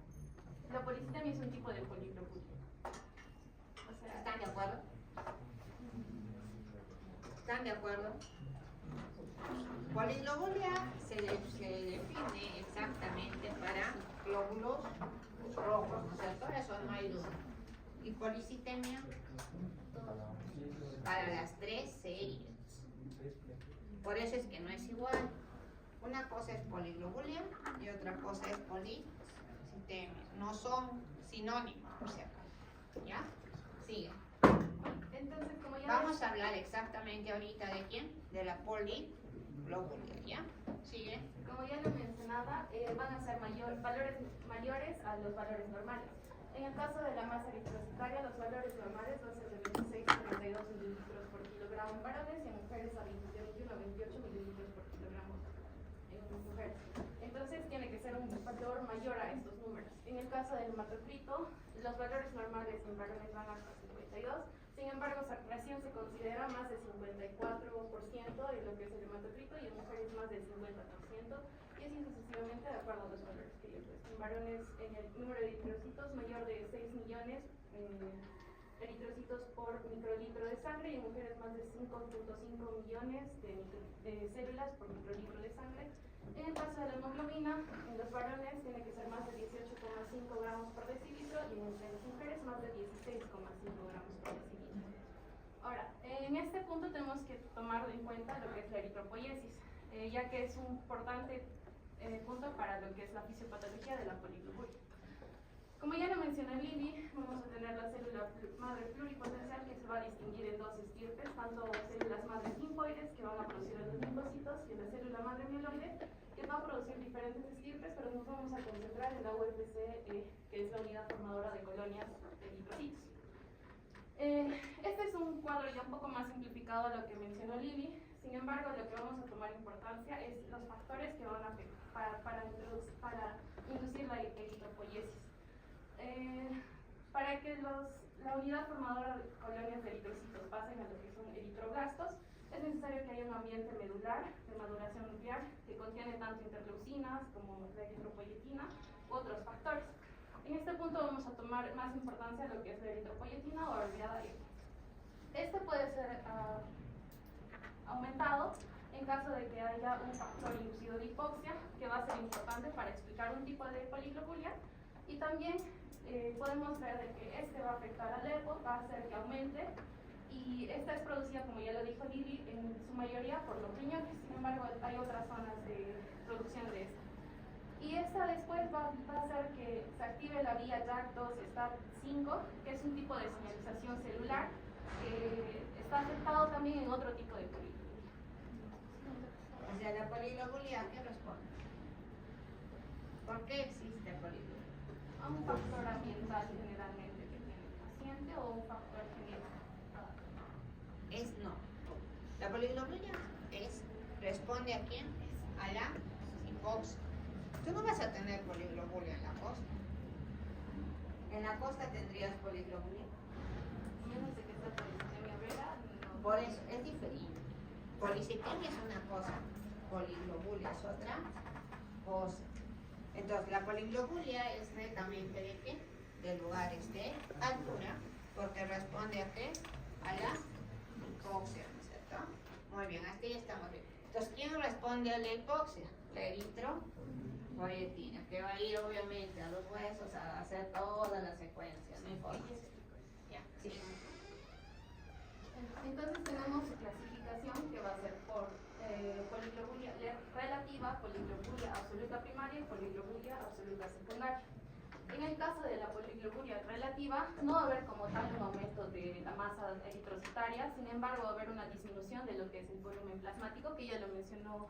la policitemia es un tipo de poligloburia. O sea, ¿Están de acuerdo? ¿Están de acuerdo? Poliglobulia se define exactamente para glóbulos rojos, ¿no es cierto? Eso no hay duda. Y policitemia para las tres series. Por eso es que no es igual. Una cosa es poliglobulia y otra cosa es policitemia. No son sinónimos, por si acaso. ¿Ya? Sigue. entonces, como ya Vamos a hablar exactamente ahorita de quién, de la poliglobulia, ¿ya? Sigue. Como ya lo mencionaba, van a ser valores mayores a los valores normales. En el caso de la masa eritrocitaria, los valores normales van a ser de 26 a 32 mililitros por kilogramo en varones y en mujeres a 21 a 28 mililitros por kilogramo en mujeres. Entonces tiene que ser un valor mayor a estos números. En el caso del hematocrito, los valores normales en varones van hasta 52. Sin embargo, recién se considera más del 54% de lo que es el hematocrito y en mujeres más del 50%, y así sucesivamente de acuerdo a los valores que yo he puesto. En varones, en el número de eritrocitos mayor de 6 millones eritrocitos por microlitro de sangre, y en mujeres más de 5.5 millones de células por microlitro de sangre. En el caso de la hemoglobina, en los varones tiene que ser más de 18,5 gramos por decilitro y en las mujeres más de 16,5 gramos por decilitro. Ahora, en este punto tenemos que tomar en cuenta lo que es la eritropoiesis, ya que es un importante punto para lo que es la fisiopatología de la poliglobulia. Como ya lo mencionó Lili, vamos a tener la célula madre pluripotencial, que se va a distinguir en dos estirpes, tanto células madres linfoides que van a producir los linfocitos y la célula madre mieloide, que va a producir diferentes estirpes, pero nos vamos a concentrar en la UFC, que es la unidad formadora de colonias de eritrocitos. Este es un cuadro ya un poco más simplificado a lo que mencionó Lili. Sin embargo, lo que vamos a tomar importancia es los factores que van a afectar para inducir la eritropoiesis. Para que la unidad formadora de colonias de eritrocitos pasen a lo que son eritroblastos, es necesario que haya un ambiente medular de maduración nuclear que contiene tanto interleucinas como la eritropoietina u otros factores. En este punto vamos a tomar más importancia lo que es la eritropoietina o abreviada EPO. Este puede ser aumentado en caso de que haya un factor inducido de hipoxia, que va a ser importante para explicar un tipo de poliglobulia, y también podemos ver de que este va a afectar al EPO, va a hacer que aumente, y esta es producida, como ya lo dijo Lili, en su mayoría por los riñones. Sin embargo, hay otras zonas de producción de esta. Y esta después va a hacer que se active la vía JAK2-STAT5, que es un tipo de señalización celular que está afectado también en otro tipo de poliglobulia. O sea, la poliglobulia, ¿a qué responde? ¿Por qué existe poliglobulia? A un factor ambiental generalmente que tiene el paciente o un factor genético. No. La poliglobulia responde a quién? A la hipoxia. Tú no vas a tener poliglobulia en la costa. En la costa tendrías poliglobulia. Menos de que sea policitemia obrera, no. Por eso es diferente. Policitemia es una cosa, poliglobulia es otra cosa. Entonces, la poliglobulia es netamente de qué? De lugares de altura, porque responde a qué? A la hipoxia, ¿no es cierto? Muy bien, hasta ahí estamos bien. Entonces, ¿quién responde a la hipoxia? La eritropoietina, que va a ir obviamente a los huesos a hacer toda la secuencia, no importa. Ya, sí. Entonces tenemos su clasificación, que va a ser por poliglobulia relativa, poliglobulia absoluta primaria y poliglobulia absoluta secundaria. En el caso de la poliglobulia relativa, no va a haber como tal un aumento de la masa eritrocitaria, sin embargo va a haber una disminución de lo que es el volumen plasmático, que ya lo mencionó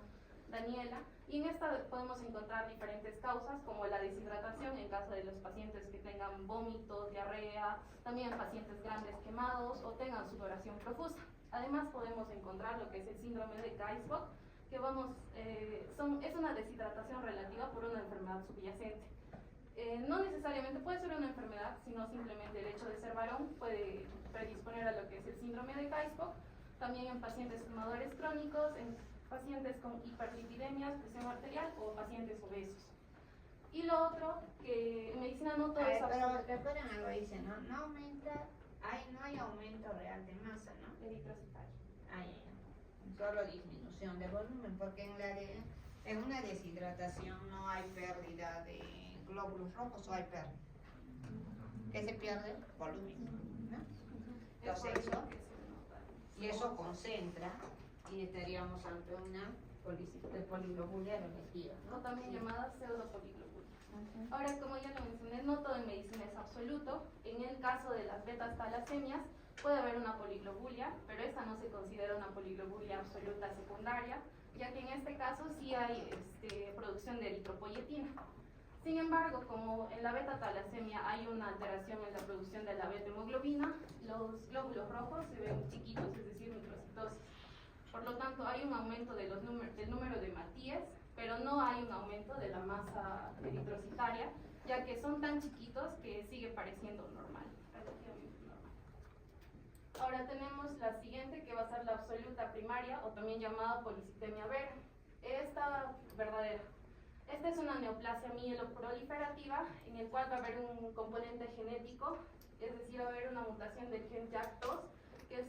Daniela, y en esta podemos encontrar diferentes causas, como la deshidratación en caso de los pacientes que tengan vómitos, diarrea, también pacientes grandes quemados o tengan sudoración profusa. Además podemos encontrar lo que es el síndrome de Gaisbach, que es una deshidratación relativa por una enfermedad subyacente. No necesariamente puede ser una enfermedad, sino simplemente el hecho de ser varón puede predisponer a lo que es el síndrome de Gaisbach, también en pacientes fumadores crónicos, en pacientes con hiperlipidemia, presión arterial o pacientes obesos. Y lo otro, que en medicina no todo es Pero absoluto. recuerden algo, dice, no aumenta, no hay aumento real de masa, ¿no? Eritrocitaria. Solo disminución de volumen, porque en una deshidratación no hay pérdida de glóbulos rojos, o hay pérdida. ¿Qué se pierde? Volumen, ¿no? Entonces eso concentra y estaríamos ante una poliglobulia relativa, O ¿no? también llamada pseudopoliglobulia. Ahora, como ya lo mencioné, no todo en medicina es absoluto. En el caso de las betas talasemias puede haber una poliglobulia, pero esta no se considera una poliglobulia absoluta secundaria, ya que en este caso sí hay producción de eritropoyetina. Sin embargo, como en la beta-talasemia hay una alteración en la producción de la beta-hemoglobina, los glóbulos rojos se ven chiquitos, es decir, microcitosis. Por lo tanto, hay un aumento de del número de Matías, pero no hay un aumento de la masa eritrocitaria, ya que son tan chiquitos que sigue pareciendo normal, relativamente normal. Ahora tenemos la siguiente, que va a ser la absoluta primaria, o también llamada policitemia vera. Esta verdadera. Esta es una neoplasia mieloproliferativa en el cual va a haber un componente genético, es decir, va a haber una mutación del gen JAK2, que es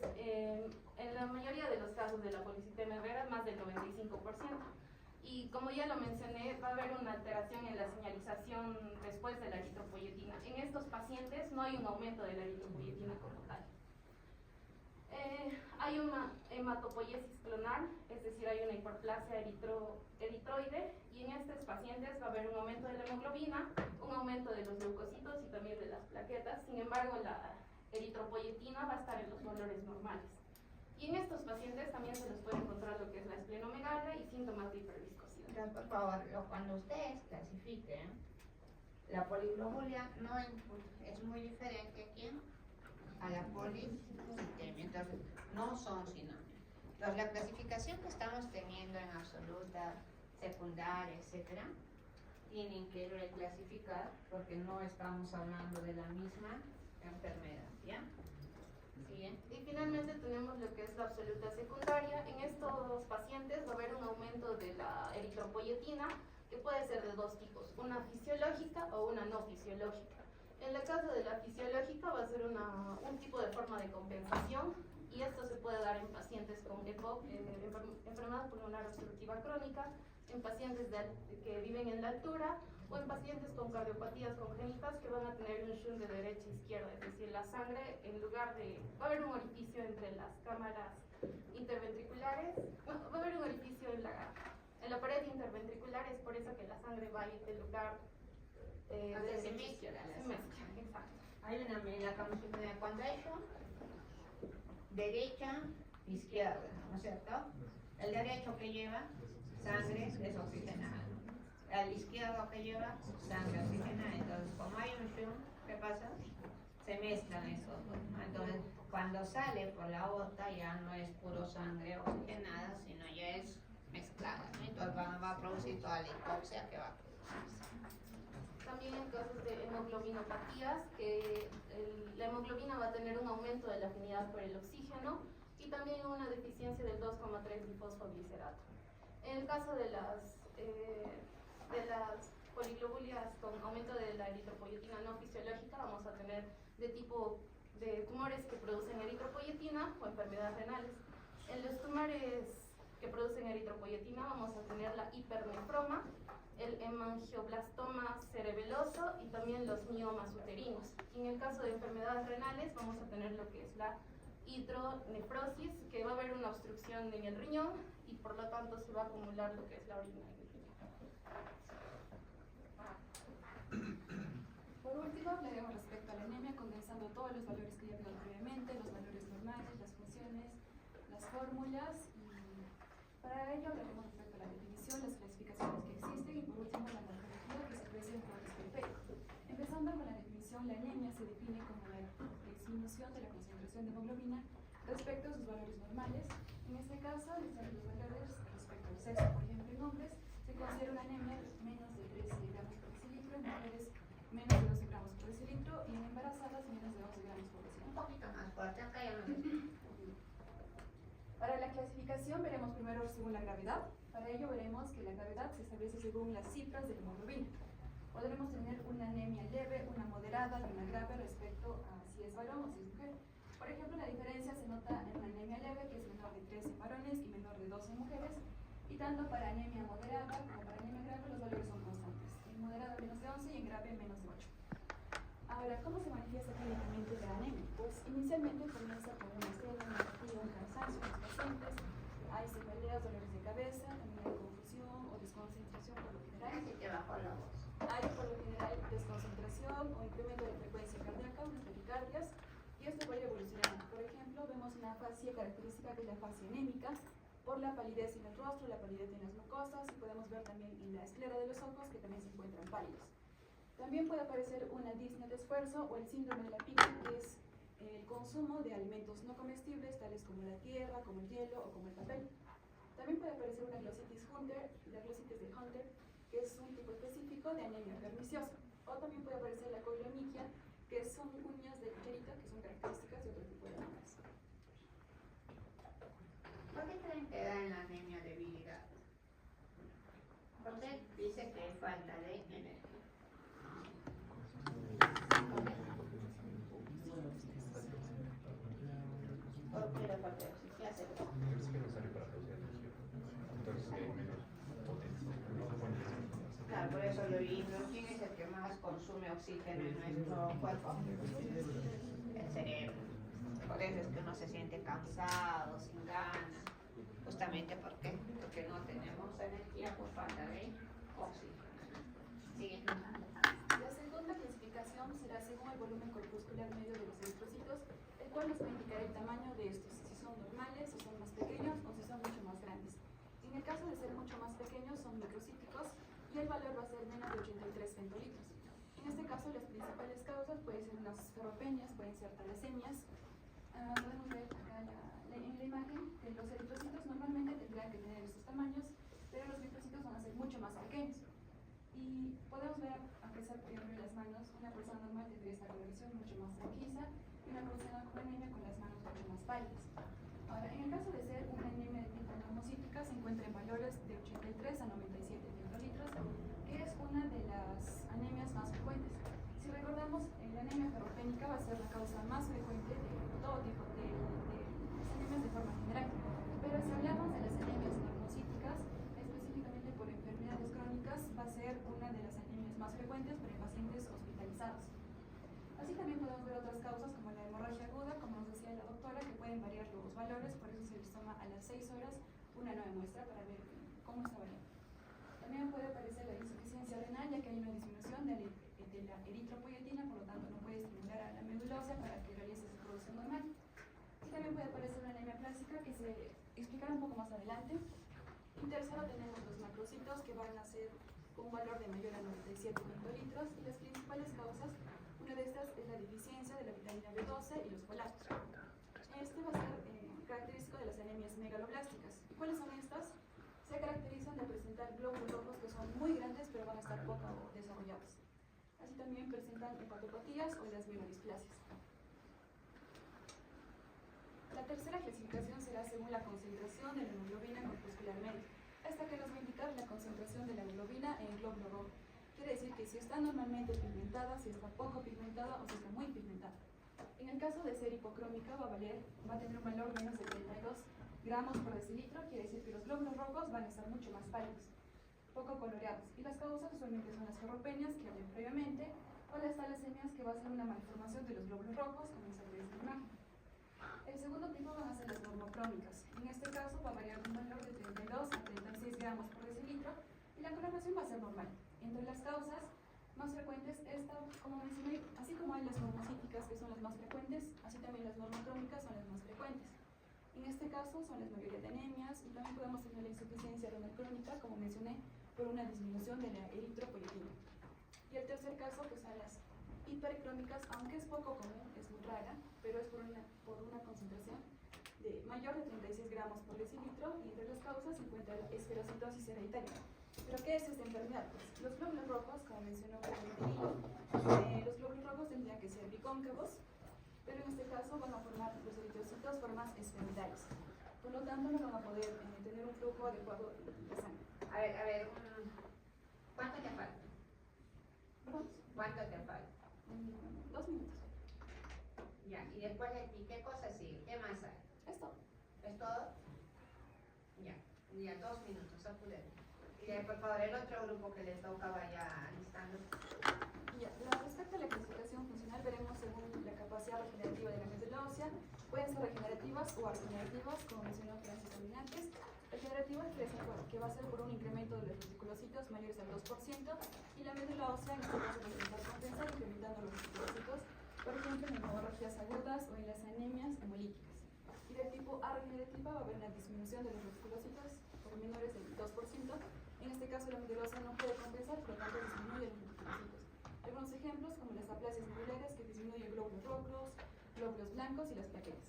en la mayoría de los casos de la policitemia vera más del 95%. Y como ya lo mencioné, va a haber una alteración en la señalización después de la eritropoyetina. En estos pacientes no hay un aumento de la eritropoyetina como tal. Hay una hematopoiesis clonal, es decir, hay una hiperplasia eritroide, y en estos pacientes va a haber un aumento de la hemoglobina, un aumento de los leucocitos y también de las plaquetas. Sin embargo, la eritropoyetina va a estar en los valores normales. Y en estos pacientes también se les puede encontrar lo que es la esplenomegalia y síntomas de hiperviscosidad. Pero, por favor, cuando ustedes clasifiquen, la poliglobulia no es muy diferente aquí a la policitemia, entonces no son sinónimos. Entonces, la clasificación que estamos teniendo en absoluta, secundaria, etcétera, tienen que reclasificar porque no estamos hablando de la misma enfermedad, ¿ya? ¿Sigue? Y finalmente tenemos lo que es la absoluta secundaria. En estos pacientes va a haber un aumento de la eritropoyetina, que puede ser de dos tipos, una fisiológica o una no fisiológica. En el caso de la fisiológica va a ser un tipo de forma de compensación, y esto se puede dar en pacientes con EPOC, enfermedad pulmonar obstructiva crónica, en pacientes que viven en la altura, o en pacientes con cardiopatías congénitas que van a tener un shunt de derecha a izquierda, es decir, la sangre, en lugar de, va a haber un orificio entre las cámaras interventriculares, bueno, va a haber un orificio en la pared interventricular, es por eso que la sangre va a ir del lugar Se derecha a mezcla izquierda, la se sangre. mezcla, exacto. Hay una la contracción, derecha, izquierda, ¿no es cierto? El derecho que lleva sangre desoxigenada, el izquierdo que lleva sangre oxigenada. Entonces, como hay un shunt, ¿qué pasa? Se mezclan esos dos, ¿no? Entonces, cuando sale por la aorta ya no es puro sangre oxigenada, sino ya es mezclada, ¿no? Entonces va a producir toda la hipoxia que va a producirse. También en casos de hemoglobinopatías, que la hemoglobina va a tener un aumento de la afinidad por el oxígeno y también una deficiencia del 2,3 bifosfoglicerato. En el caso de las poliglobulias con aumento de la eritropoyetina no fisiológica, vamos a tener de tipo de tumores que producen eritropoyetina o enfermedades renales. En los tumores que producen eritropoyetina vamos a tener la hipernefroma, el hemangioblastoma cerebeloso y también los miomas uterinos. Y en el caso de enfermedades renales vamos a tener lo que es la hidronefrosis, que va a haber una obstrucción en el riñón y por lo tanto se va a acumular lo que es la orina en el riñón. Por último, hablaremos respecto a la anemia, condensando todos los valores que ya vimos previamente, los valores normales, las funciones, las fórmulas, y para ello hablaremos respecto a la definición, las clasificaciones que existen y por último la morfología que se aprecia en cuadros periféricos. Empezando con la definición, la anemia se define como la disminución de la concentración de hemoglobina respecto a sus valores normales. En este caso, los valores respecto al sexo, por ejemplo, en hombres se considera una anemia menos de 13 gramos por decilitro, en mujeres menos de 12 gramos por decilitro y en embarazadas menos de 11 gramos por decilitro. Un poquito más fuerte, acá ya no me... Para la clasificación veremos primero según la gravedad. Para ello veremos que la gravedad se establece según las cifras de la hemoglobina. Podremos tener una anemia leve, una moderada y una grave respecto a si es varón o si es mujer. Por ejemplo, la diferencia se nota en una anemia leve, que es menor de 13 en varones y menor de 12 en mujeres, y tanto para anemia moderada como para anemia grave los valores son constantes. En moderada menos de 11 y en grave menos de 8. Ahora, ¿cómo se manifiesta clínicamente la anemia? Pues inicialmente comienza con una estela, un martillo, un cansancio en los pacientes, hay cefaleas, dolores de cabeza, también hay confusión o desconcentración por lo general. Casi te bajó la voz. Hay por lo general desconcentración o incremento de frecuencia cardíaca, unas taquicardias, y esto puede evolucionar. Por ejemplo, vemos una afasia característica que es la afasia anémica, por la palidez en el rostro, la palidez en las mucosas, y podemos ver también en la esclera de los ojos que también se encuentran pálidos. También puede aparecer una disnea de esfuerzo o el síndrome de la pica, que es el consumo de alimentos no comestibles, tales como la tierra, como el hielo o como el papel. También puede aparecer una glositis Hunter, la glositis de Hunter, que es un tipo específico de anemia perniciosa. O también puede aparecer la coilomiquia, que son uñas de cucharita, que son características de otro tipo de anemias. ¿Por qué creen que da en la anemia debilidad? Porque dice que hay falta de energía. ¿Por qué la falta de oxígeno? Es que no sale para producir energía. Entonces hay menos potencia, menos fuentes. Claro, por eso lo hidro, ¿quién es el que más consume oxígeno en nuestro cuerpo? El cerebro. Por eso es que uno se siente cansado, sin ganas. Justamente porque no tenemos energía por falta de oxígeno. Sigue. La segunda clasificación será según el volumen corpuscular medio de los eritrocitos, el cual nos va a indicar el tamaño de estos, si son normales, si son más pequeños o si son mucho más grandes. En el caso de ser mucho más pequeños son microcíticos y el valor va a ser menos de 83 femtolitros. En este caso las principales causas pueden ser unas ferropenias, pueden ser talasemias. Podemos ver acá en la imagen que los eritrocitos normalmente tendrían que tener estos tamaños, pero los microcitos van a ser mucho más pequeños. Y podemos ver, a pesar de abrir las manos, una persona normal tendría esta coloración mucho más rojiza y una persona con anemia con las manos mucho más pálidas. Ahora, en el caso de ser una anemia de tipo normocítica, se encuentra en valores de 83 a 97 femtolitros, que es una de las anemias más frecuentes. Si recordamos, la anemia ferropénica va a ser la causa más frecuente de todo tipo de las anemias de forma general. Pero si hablamos de las anemias normocíticas, específicamente por enfermedades crónicas, va a ser una de las anemias más frecuentes para pacientes hospitalizados. Así también podemos ver otras causas como la hemorragia aguda, como nos decía la doctora, que pueden variar los valores, por eso se les toma a las 6 horas una nueva muestra para ver cómo está variando. También puede aparecer la insuficiencia renal, ya que hay una disminución de la eritropoyetina, por lo tanto no puede estimular a la médula ósea para que realice su producción normal. Y también puede aparecer una anemia plástica, que se explicará un poco más adelante. Y tercero tenemos los macrocitos, que van a ser con un valor de mayor a 97 femtolitros, y las principales causas, una de estas es la deficiencia de la vitamina B12 y los folatos. Este va a ser característico de las anemias megaloblásticas. ¿Y cuáles son estas? Se caracterizan de presentar glóbulos rojos que son muy grandes pero van a estar poco desarrollados. Así también presentan hepatopatías o las mielodisplasias. La tercera clasificación será según la concentración de la hemoglobina corpuscular media. Esta que nos va a indicar la concentración de la hemoglobina en el glóbulo rojo. Quiere decir que si está normalmente pigmentada, si está poco pigmentada o si está muy pigmentada. En el caso de ser hipocrómica va a tener un valor menos de 32 gramos por decilitro, quiere decir que los glóbulos rojos van a estar mucho más pálidos, poco coloreados. Y las causas usualmente son las ferropenias, que hablé previamente, o las talasemias, que va a ser una malformación de los glóbulos rojos, como se ve en esta imagen. El segundo tipo van a ser las normocrómicas. En este caso va a variar de un valor de 32 a 36 gramos por decilitro y la coloración va a ser normal. Entre las causas más frecuentes, esta, como mencioné, así como hay las normocíticas, que son las más frecuentes, así también las normocrómicas son las más frecuentes. En este caso son las mayoría de anemias y también podemos tener la insuficiencia renal crónica, como mencioné, por una disminución de la eritropoyetina. Y el tercer caso, pues son las hipercrómicas, aunque es poco común, es muy rara, pero es por una concentración de mayor de 36 gramos por decilitro, y entre las causas se encuentra la esferocitosis hereditaria. ¿Pero qué es esta enfermedad? Pues los glóbulos rojos, como mencionó previamente, los glóbulos rojos tendrían que ser bicóncavos, pero en este caso van a formar los eritrocitos formas esferoidales. Por lo tanto, no van a poder tener un flujo adecuado de sangre. A ver, ¿cuánto te falta? Vamos, ¿Cuánto te falta? 2 minutos. Ya, y después de aquí, ¿qué cosa sigue? ¿Qué más hay? Esto. ¿Es todo? Ya, 2 minutos, apúrate. Y por favor, el otro grupo que les toca vaya listando. Ya, respecto a la clasificación funcional, veremos según la capacidad regenerativa de la médula ósea. Pueden ser regenerativas o regenerativas, como mencionó Francis antes. Regenerativas quiere decir que va a ser por un incremento de los reticulocitos mayores al 2%, y la médula ósea en este caso va a intentar compensar incrementando los reticulocitos, por ejemplo en hemorragias agudas o en las anemias hemolíticas. Y del tipo A regenerativa va a haber una disminución disminución de los reticulocitos por menores del 2%. En este caso, la amiloidosa no puede compensar, por lo tanto, disminuye los reticulocitos. Algunos ejemplos, como las aplasias nodulares, que disminuyen glóbulos rojos, glóbulos blancos y las plaquetas.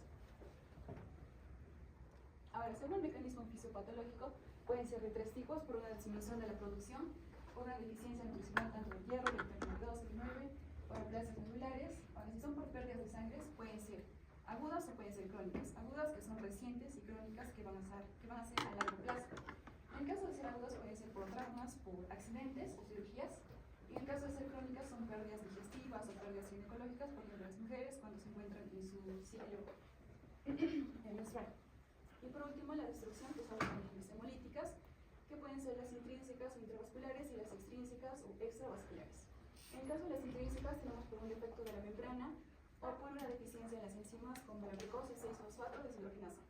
Ahora, según el mecanismo fisiopatológico, pueden ser de tres tipos: por una disminución de la producción, por una deficiencia nutricional tanto del hierro, del vitamina 2 y 9, por aplasias nodulares. Ahora, si son por pérdidas de sangre, pueden ser agudas o pueden ser crónicas. Agudas, que son recientes, y crónicas, que van a ser a largo plazo. En el caso de ser agudas, pueden ser por traumas, por accidentes o cirugías. Y en el caso de ser crónicas, son pérdidas digestivas o pérdidas ginecológicas, por ejemplo, las mujeres cuando se encuentran en su ciclo menstrual. Y por último, la destrucción, que son las regiones hemolíticas, que pueden ser las intrínsecas o intravasculares y las extrínsecas o extravasculares. En el caso de las intrínsecas, tenemos por un defecto de la membrana o por una deficiencia en las enzimas como la glucosa 6-fosfato deshidrogenasa.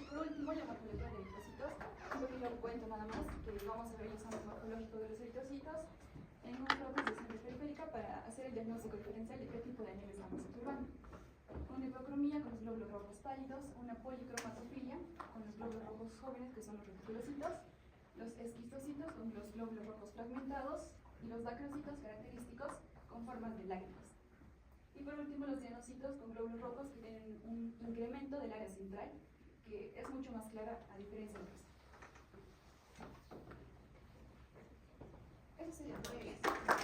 Y por último, la morfología de eritrocitos, un pequeño recuento nada más, que vamos a ver el examen morfológico de los eritrocitos en un prótesis de sangre periférica para hacer el diagnóstico diferencial de qué tipo de anemia estamos observando. Una hipocromía con los glóbulos rojos pálidos, una policromatofilia con los glóbulos rojos jóvenes, que son los reticulocitos, los esquistocitos con los glóbulos rojos fragmentados y los dacrocitos característicos con formas de lágrimas. Y por último, los llanocitos con glóbulos rojos que tienen un incremento del área central que es mucho más clara a diferencia del resto. Eso sería todo.